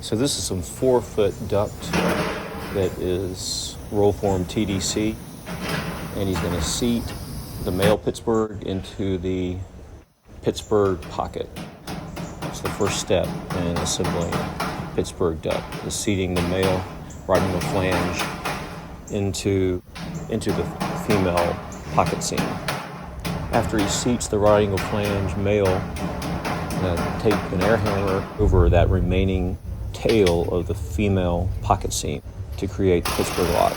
So this is some 4-foot duct that is roll form TDC, and he's going to seat the male Pittsburgh into the Pittsburgh pocket. It's the first step in assembling Pittsburgh duct, is seating the male right in the flange into the female pocket seam. After he seats the right angle flange male, take an air hammer over that remaining tail of the female pocket seam to create the Pittsburgh lock.